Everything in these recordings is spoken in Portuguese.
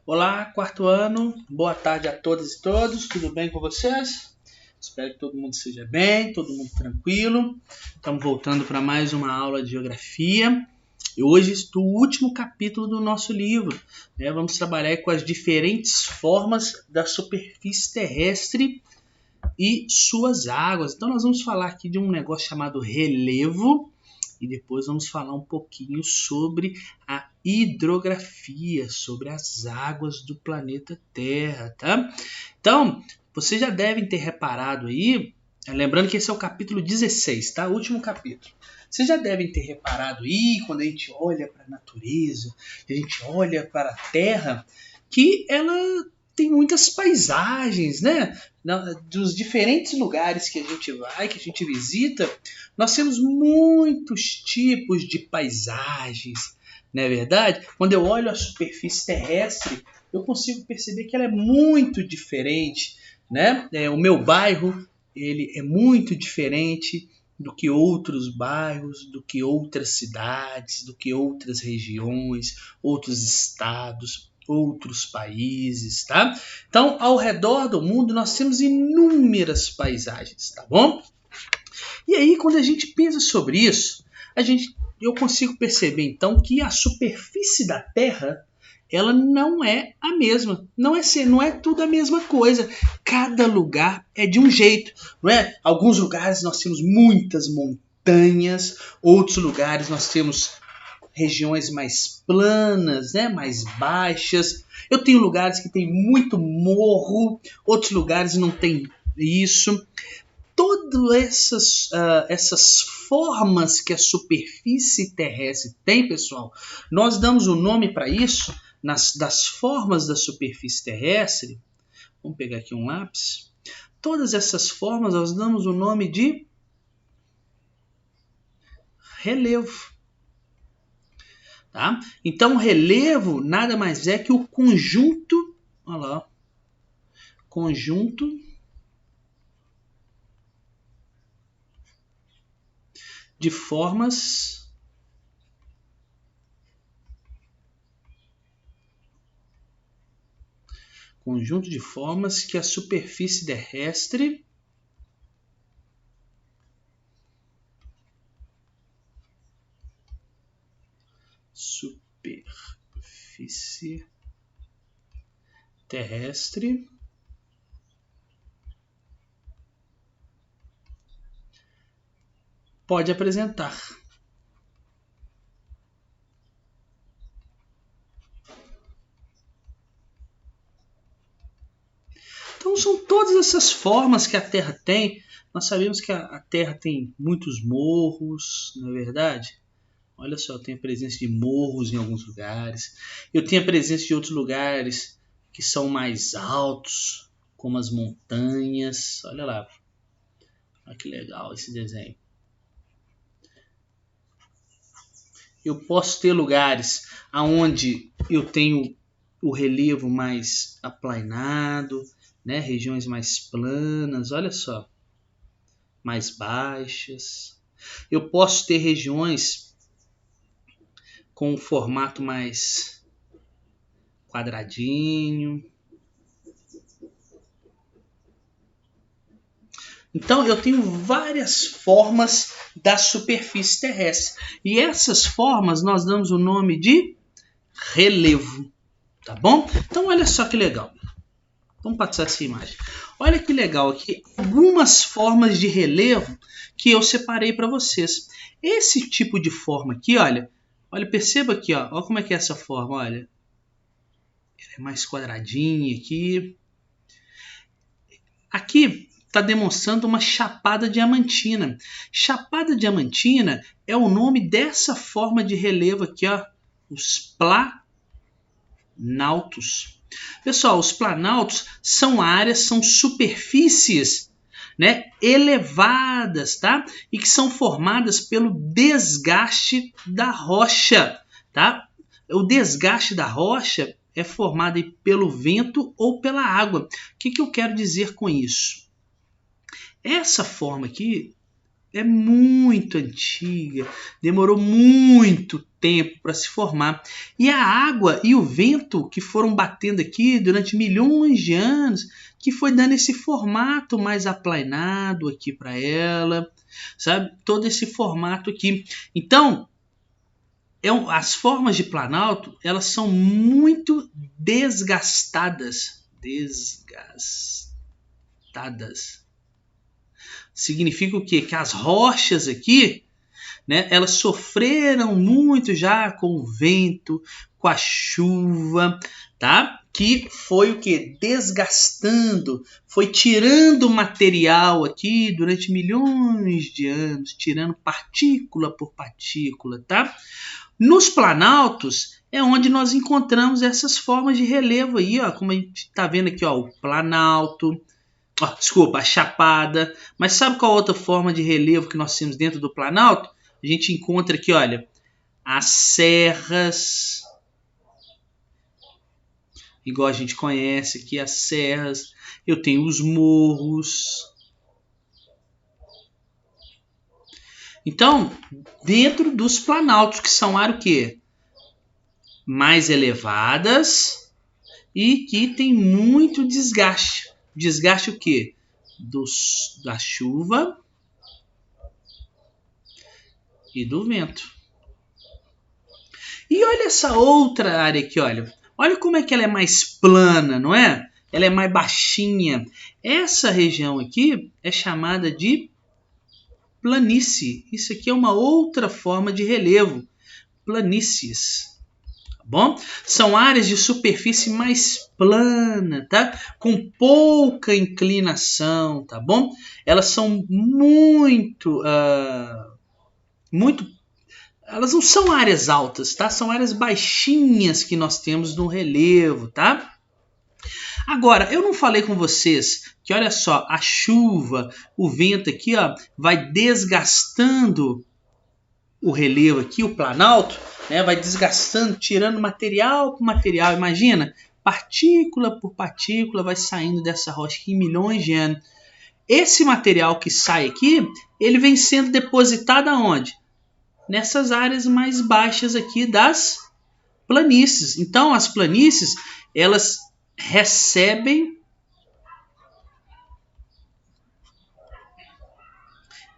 Olá, quarto ano, boa tarde a todas e todos, tudo bem com vocês? Espero que todo mundo esteja bem, todo mundo tranquilo. Estamos voltando para mais uma aula de geografia. E hoje do último capítulo do nosso livro. Vamos trabalhar com as diferentes formas da superfície terrestre e suas águas. Então nós vamos falar aqui de um negócio chamado relevo e depois vamos falar um pouquinho sobre a hidrografia, sobre as águas do planeta Terra, tá? Então, vocês já devem ter reparado aí, lembrando que esse é o capítulo 16, tá? O último capítulo. Vocês já devem ter reparado aí, quando a gente olha para a natureza, a gente olha para a Terra, que ela tem muitas paisagens, né? Dos diferentes lugares que a gente vai, que a gente visita, nós temos muitos tipos de paisagens, não é verdade? Quando eu olho a superfície terrestre, eu consigo perceber que ela é muito diferente, né? O meu bairro, ele é muito diferente do que outros bairros, do que outras cidades, do que outras regiões, outros estados, outros países, tá? Então, ao redor do mundo, nós temos inúmeras paisagens, tá bom? E aí, quando a gente pensa sobre isso, eu consigo perceber, então, que a superfície da Terra, ela não é a mesma. Não é tudo a mesma coisa. Cada lugar é de um jeito, não é? Alguns lugares nós temos muitas montanhas, outros lugares nós temos regiões mais planas, né, mais baixas. Eu tenho lugares que tem muito morro, outros lugares não tem isso. Todas essas formas que a superfície terrestre tem, pessoal, nós damos um nome para isso, das formas da superfície terrestre. Vamos pegar aqui um lápis. Todas essas formas nós damos o nome de relevo. Tá? Então, o relevo nada mais é que o conjunto, olha lá, conjunto de formas que a superfície terrestre pode apresentar. Então são todas essas formas que a Terra tem. Nós sabemos que a Terra tem muitos morros, não é verdade? Olha só, eu tenho a presença de morros em alguns lugares. Eu tenho a presença de outros lugares que são mais altos, como as montanhas. Olha lá. Olha que legal esse desenho. Eu posso ter lugares onde eu tenho o relevo mais aplainado, né? Regiões mais planas, olha só, mais baixas. Eu posso ter regiões com um formato mais quadradinho. Então eu tenho várias formas da superfície terrestre. E essas formas nós damos o nome de relevo. Tá bom? Então olha só que legal. Vamos passar essa imagem. Olha que legal aqui. Algumas formas de relevo que eu separei para vocês. Esse tipo de forma aqui, olha, perceba aqui, ó. Olha como é que é essa forma, olha. Ela é mais quadradinha aqui. Aqui está demonstrando uma chapada diamantina. Chapada diamantina é o nome dessa forma de relevo aqui, ó, os planaltos. Pessoal, os planaltos são áreas, são superfícies, né, elevadas, tá? E que são formadas pelo desgaste da rocha, tá? O desgaste da rocha é formado pelo vento ou pela água. O que eu quero dizer com isso? Essa forma aqui é muito antiga, demorou muito tempo para se formar. E a água e o vento que foram batendo aqui durante milhões de anos, que foi dando esse formato mais aplanado aqui para ela, sabe? Todo esse formato aqui. Então, as formas de planalto, elas são muito desgastadas. Significa o quê? Que as rochas aqui, né, elas sofreram muito já com o vento, com a chuva, tá? Que foi o quê? Desgastando, foi tirando material aqui durante milhões de anos, tirando partícula por partícula, tá? Nos planaltos é onde nós encontramos essas formas de relevo aí, ó, como a gente está vendo aqui, ó, o planalto, a chapada. Mas sabe qual outra forma de relevo que nós temos dentro do planalto? A gente encontra aqui, olha, as serras, igual a gente conhece aqui as serras. Eu tenho os morros. Então, dentro dos planaltos, que são áreas o quê? Mais elevadas e que tem muito desgaste. Desgaste o quê? Da chuva e do vento. E olha essa outra área aqui, olha. Olha como é que ela é mais plana, não é? Ela é mais baixinha. Essa região aqui é chamada de planície. Isso aqui é uma outra forma de relevo. Planícies. Bom, são áreas de superfície mais plana, tá? Com pouca inclinação, tá bom? Elas são muito, elas não são áreas altas, tá? São áreas baixinhas que nós temos no relevo, tá? Agora, eu não falei com vocês que, olha só, a chuva, o vento aqui, ó, vai desgastando o relevo aqui, o planalto, né, vai desgastando, tirando material por material. Imagina, partícula por partícula vai saindo dessa rocha aqui em milhões de anos. Esse material que sai aqui, ele vem sendo depositado aonde? Nessas áreas mais baixas aqui das planícies. Então, as planícies, elas recebem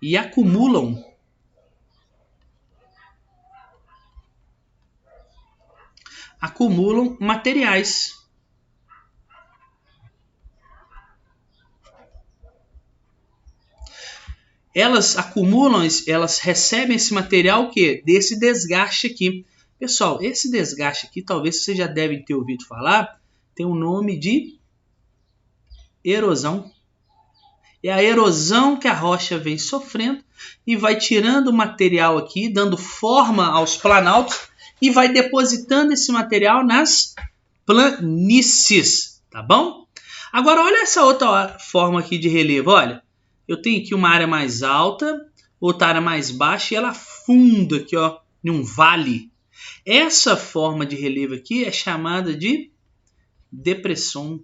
e acumulam materiais. Elas acumulam, elas recebem esse material o quê? Desse desgaste aqui. Pessoal, esse desgaste aqui, talvez vocês já devem ter ouvido falar, tem o nome de erosão. É a erosão que a rocha vem sofrendo e vai tirando o material aqui, dando forma aos planaltos, e vai depositando esse material nas planícies, tá bom? Agora, olha essa outra forma aqui de relevo, olha. Eu tenho aqui uma área mais alta, outra área mais baixa, e ela afunda aqui, ó, em um vale. Essa forma de relevo aqui é chamada de depressão.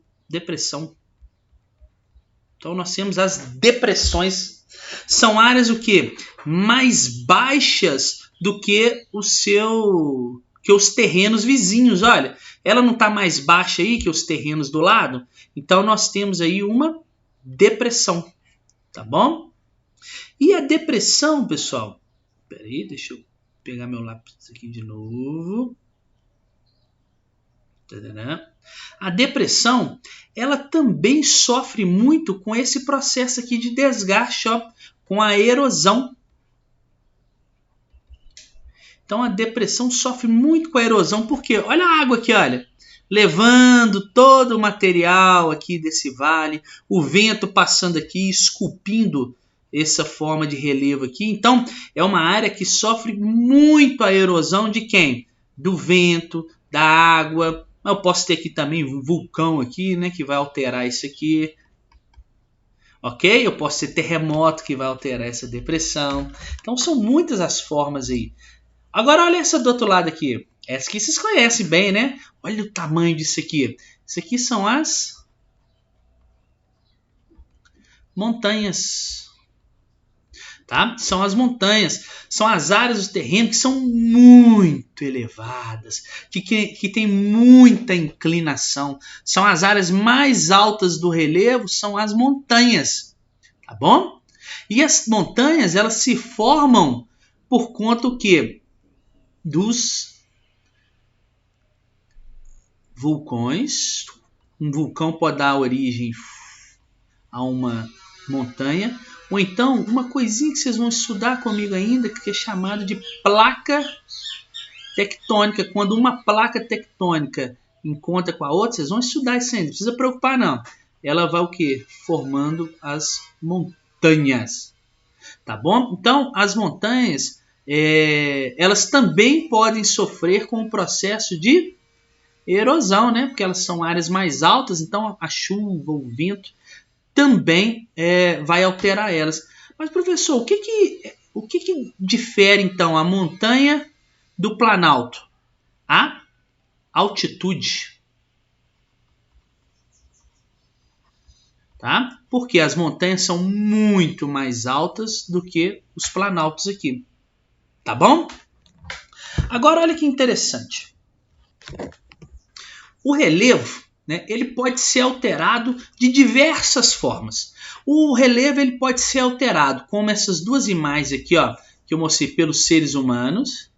Então, nós temos as depressões. São áreas o quê? Mais baixas do que os terrenos vizinhos. Olha, ela não está mais baixa aí que os terrenos do lado. Então, nós temos aí uma depressão. Tá bom? E a depressão, pessoal... Espera aí, deixa eu pegar meu lápis aqui de novo. A depressão, ela também sofre muito com esse processo aqui de desgaste, ó, com a erosão. Então a depressão sofre muito com a erosão, porque olha a água aqui, olha, levando todo o material aqui desse vale, o vento passando aqui, esculpindo essa forma de relevo aqui. Então é uma área que sofre muito a erosão de quem? Do vento, da água. Eu posso ter aqui também um vulcão aqui, né, que vai alterar isso aqui. Ok? Eu posso ter terremoto que vai alterar essa depressão. Então são muitas as formas aí. Agora olha essa do outro lado aqui. Essa aqui vocês conhecem bem, né? Olha o tamanho disso aqui. Isso aqui são as montanhas. tá? São as montanhas, são as áreas do terreno que são muito elevadas, que tem muita inclinação. São as áreas mais altas do relevo, são as montanhas, tá bom? E as montanhas, elas se formam por conta do quê? Dos vulcões. Um vulcão pode dar origem a uma montanha, ou então uma coisinha que vocês vão estudar comigo ainda, que é chamado de placa tectônica. Quando uma placa tectônica encontra com a outra, vocês vão estudar isso ainda, não precisa preocupar não. Ela vai o quê? Formando as montanhas, tá bom? Então, as montanhas, elas também podem sofrer com o processo de erosão, né? Porque elas são áreas mais altas, então a chuva, o vento também vai alterar elas. Mas, professor, o que difere, então, a montanha do planalto? A altitude. Tá? Porque as montanhas são muito mais altas do que os planaltos aqui. Tá bom? Agora, olha que interessante. O relevo, né, ele pode ser alterado de diversas formas. O relevo ele pode ser alterado, como essas duas imagens aqui, ó, que eu mostrei pelos seres humanos.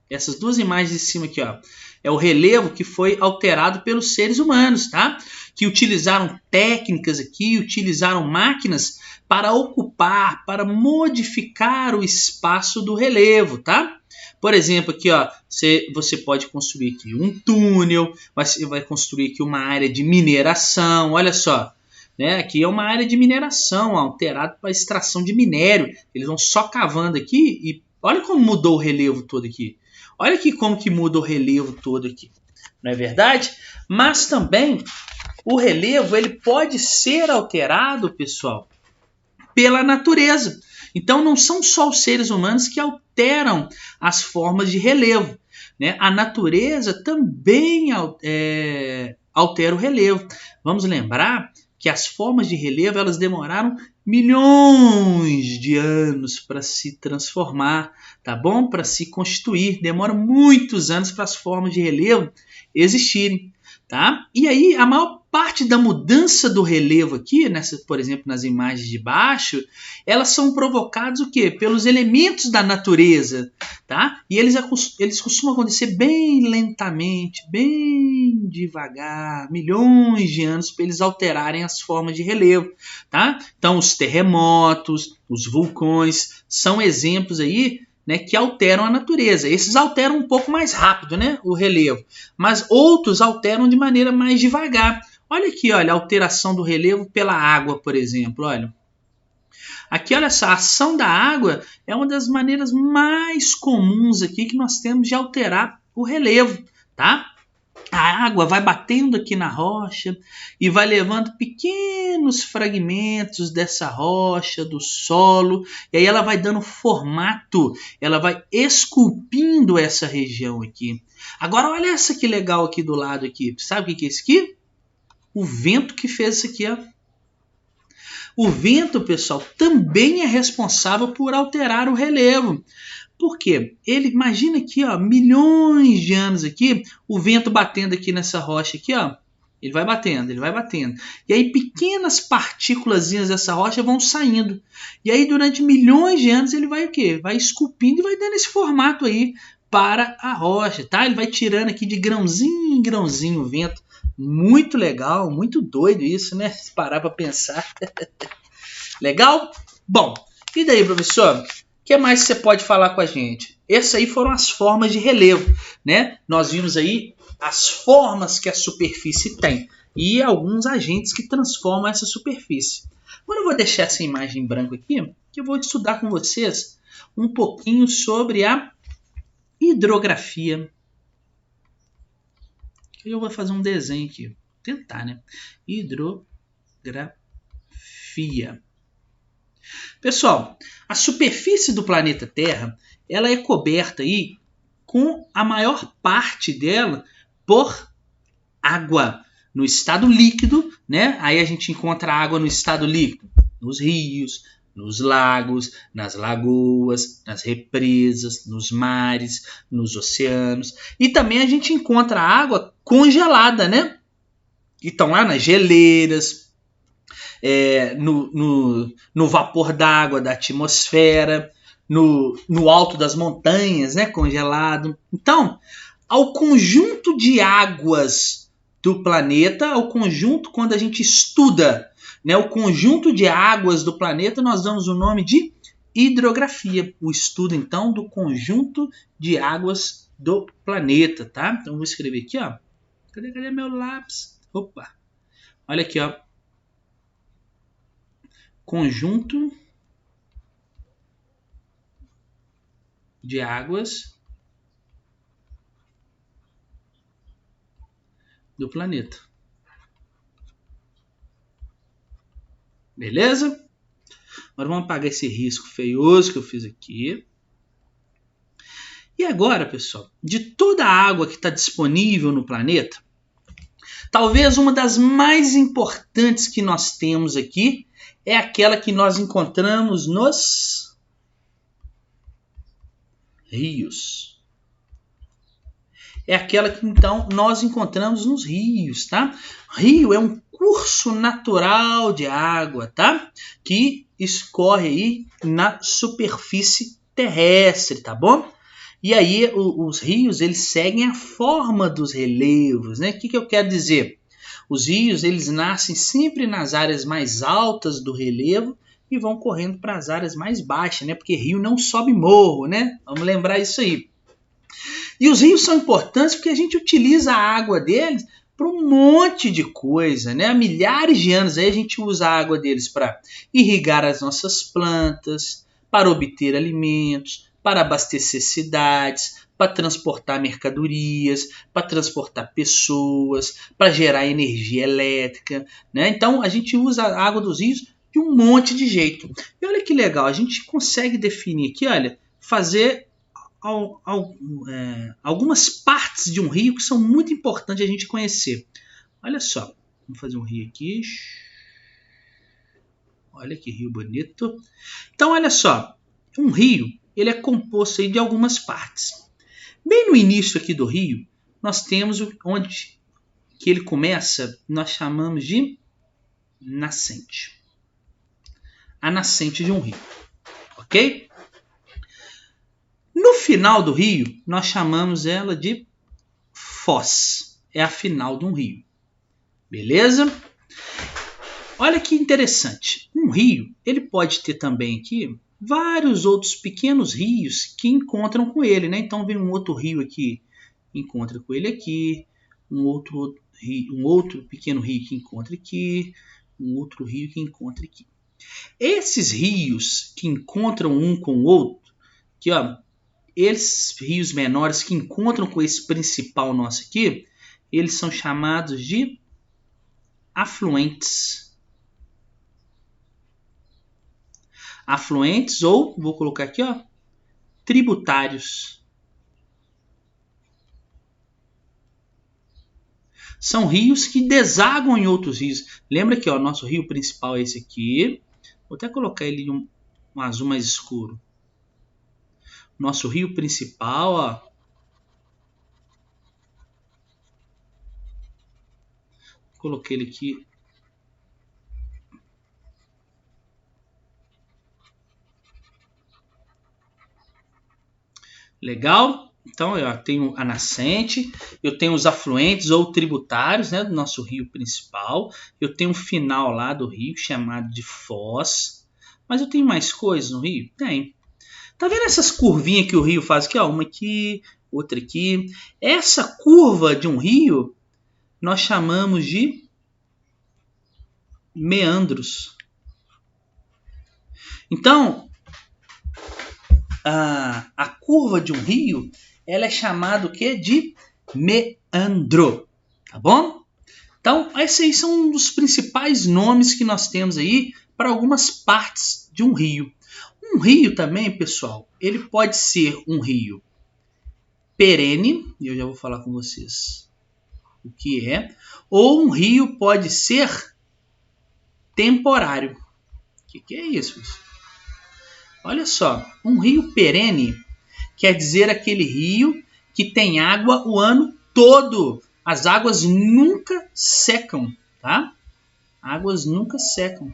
Essas duas imagens de cima aqui, ó, é o relevo que foi alterado pelos seres humanos, tá? Que utilizaram técnicas aqui, utilizaram máquinas para ocupar, para modificar o espaço do relevo, tá? Por exemplo, aqui, ó, você pode construir aqui um túnel, você vai construir aqui uma área de mineração, olha só, né? Aqui é uma área de mineração, alterada para extração de minério. Eles vão só cavando aqui e olha como mudou o relevo todo aqui. Olha aqui como que muda o relevo todo aqui, não é verdade? Mas também o relevo ele pode ser alterado, pessoal, pela natureza. Então não são só os seres humanos que alteram as formas de relevo, né? A natureza também altera o relevo. Vamos lembrar que as formas de relevo elas demoraram milhões de anos para se transformar, tá bom? Para se constituir. Demora muitos anos para as formas de relevo existirem, tá? E aí a maior parte da mudança do relevo aqui, por exemplo, nas imagens de baixo, elas são provocadas o quê? Pelos elementos da natureza, tá? E eles costumam acontecer bem lentamente, bem devagar, milhões de anos para eles alterarem as formas de relevo, tá? Então, os terremotos, os vulcões, são exemplos aí, né, que alteram a natureza. Esses alteram um pouco mais rápido, né, o relevo, mas outros alteram de maneira mais devagar. Olha aqui, olha, a alteração do relevo pela água, por exemplo, olha. Aqui, olha só, a ação da água é uma das maneiras mais comuns aqui que nós temos de alterar o relevo, tá? A água vai batendo aqui na rocha e vai levando pequenos fragmentos dessa rocha, do solo, e aí ela vai dando formato, ela vai esculpindo essa região aqui. Agora, olha essa que legal aqui do lado aqui. Sabe o que é isso aqui? O vento que fez isso aqui, ó. O vento, pessoal, também é responsável por alterar o relevo. Por quê? Imagina aqui, ó, milhões de anos aqui, o vento batendo aqui nessa rocha aqui, ó. Ele vai batendo, ele vai batendo. E aí pequenas partículazinhas dessa rocha vão saindo. E aí durante milhões de anos ele vai o quê? Vai esculpindo e vai dando esse formato aí para a rocha, tá? Ele vai tirando aqui de grãozinho em grãozinho o vento. Muito legal, muito doido isso, né? Se parar para pensar. Legal? Bom, e daí, professor? O que mais você pode falar com a gente? Essas aí foram as formas de relevo, né? Nós vimos aí as formas que a superfície tem e alguns agentes que transformam essa superfície. Agora eu vou deixar essa imagem em branco aqui, que eu vou estudar com vocês um pouquinho sobre a hidrografia. Eu vou fazer um desenho aqui. Vou tentar, né? Hidrografia. Pessoal, a superfície do planeta Terra, ela é coberta aí com a maior parte dela por água no estado líquido, né? Aí a gente encontra água no estado líquido, nos rios, nos lagos, nas lagoas, nas represas, nos mares, nos oceanos. E também a gente encontra água congelada, né? Que estão lá nas geleiras, no vapor d'água da atmosfera, no alto das montanhas, né? Congelado. Então, ao conjunto de águas do planeta, ao conjunto, quando a gente estuda, né, o conjunto de águas do planeta, nós damos o nome de hidrografia. O estudo, então, do conjunto de águas do planeta, tá? Então, vou escrever aqui, ó. Cadê meu lápis? Opa! Olha aqui, ó. Conjunto de águas do planeta. Beleza? Agora vamos apagar esse risco feioso que eu fiz aqui. E agora, pessoal, de toda a água que está disponível no planeta, talvez uma das mais importantes que nós temos aqui é aquela que nós encontramos nos rios. É aquela que, então, nós encontramos nos rios, tá? Rio é um curso natural de água, tá? Que escorre aí na superfície terrestre, tá bom? E aí os rios, eles seguem a forma dos relevos, né? O que eu quero dizer? Os rios, eles nascem sempre nas áreas mais altas do relevo e vão correndo para as áreas mais baixas, né? Porque rio não sobe morro, né? Vamos lembrar isso aí. E os rios são importantes porque a gente utiliza a água deles para um monte de coisa, né? Há milhares de anos aí a gente usa a água deles para irrigar as nossas plantas, para obter alimentos, para abastecer cidades, para transportar mercadorias, para transportar pessoas, para gerar energia elétrica, né? Então a gente usa a água dos rios de um monte de jeito. E olha que legal, a gente consegue definir aqui, olha, fazer algumas partes de um rio que são muito importantes a gente conhecer. Olha só, vamos fazer um rio aqui. Olha que rio bonito. Então, olha só, um rio, ele é composto aí de algumas partes. Bem no início aqui do rio, nós temos onde que ele começa, nós chamamos de nascente. A nascente de um rio, ok? No final do rio, nós chamamos ela de foz. É a final de um rio. Beleza? Olha que interessante. Um rio, ele pode ter também aqui vários outros pequenos rios que encontram com ele, né? Então vem um outro rio aqui, encontra com ele aqui, um outro pequeno rio que encontra aqui, um outro rio que encontra aqui. Esses rios que encontram um com o outro, aqui, ó, esses rios menores que encontram com esse principal nosso aqui, eles são chamados de afluentes. Afluentes ou, vou colocar aqui, ó, tributários. São rios que desaguam em outros rios. Lembra que o nosso rio principal é esse aqui. Vou até colocar ele em um azul mais escuro. Nosso rio principal, ó. Coloquei ele aqui. Legal? Então, eu tenho a nascente, eu tenho os afluentes ou tributários, né, do nosso rio principal. Eu tenho um final lá do rio chamado de foz. Mas eu tenho mais coisas no rio? Tem. Tá vendo essas curvinhas que o rio faz aqui? Ó, uma aqui, outra aqui. Essa curva de um rio nós chamamos de meandros. Então, a curva de um rio, ela é chamada o quê? De meandro, tá bom? Então, esses aí são um dos principais nomes que nós temos aí para algumas partes de um rio. Um rio também, pessoal, ele pode ser um rio perene, e eu já vou falar com vocês o que é, ou um rio pode ser temporário. O que é isso? Olha só, um rio perene quer dizer aquele rio que tem água o ano todo. As águas nunca secam, tá? Águas nunca secam.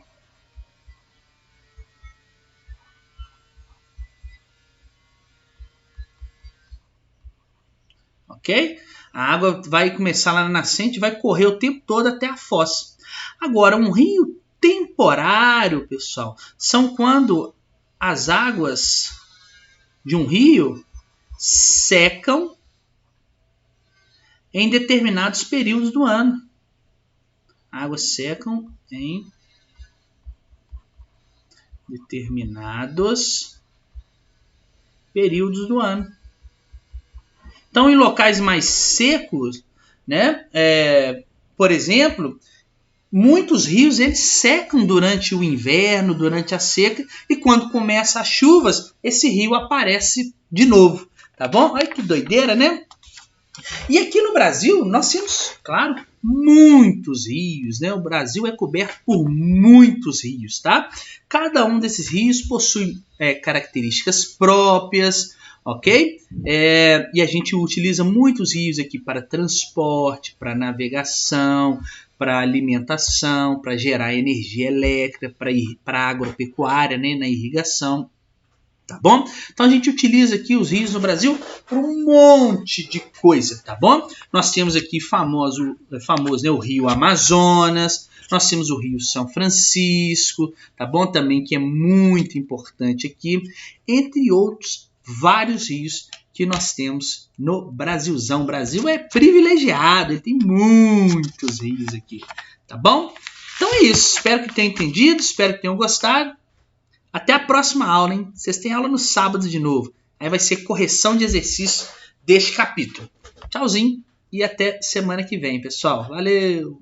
Ok? A água vai começar lá na nascente e vai correr o tempo todo até a foz. Agora, um rio temporário, pessoal, são quando as águas de um rio secam em determinados períodos do ano. Águas secam em determinados períodos do ano. Então, em locais mais secos, né, por exemplo, muitos rios eles secam durante o inverno, durante a seca, e quando começa as chuvas, esse rio aparece de novo, tá bom? Olha que doideira, né? E aqui no Brasil, nós temos, claro, muitos rios, né? O Brasil é coberto por muitos rios, tá? Cada um desses rios possui características próprias, ok? E a gente utiliza muitos rios aqui para transporte, para navegação, para alimentação, para gerar energia elétrica, para agropecuária, né? Na irrigação. Tá bom? Então a gente utiliza aqui os rios no Brasil para um monte de coisa, tá bom? Nós temos aqui famoso né, o Rio Amazonas, nós temos o Rio São Francisco, tá bom? Também que é muito importante aqui, entre outros vários rios que nós temos no Brasilzão. O Brasil é privilegiado, ele tem muitos rios aqui, tá bom? Então é isso, espero que tenham entendido, espero que tenham gostado. Até a próxima aula, hein? Vocês têm aula no sábado de novo. Aí vai ser correção de exercício deste capítulo. Tchauzinho e até semana que vem, pessoal. Valeu!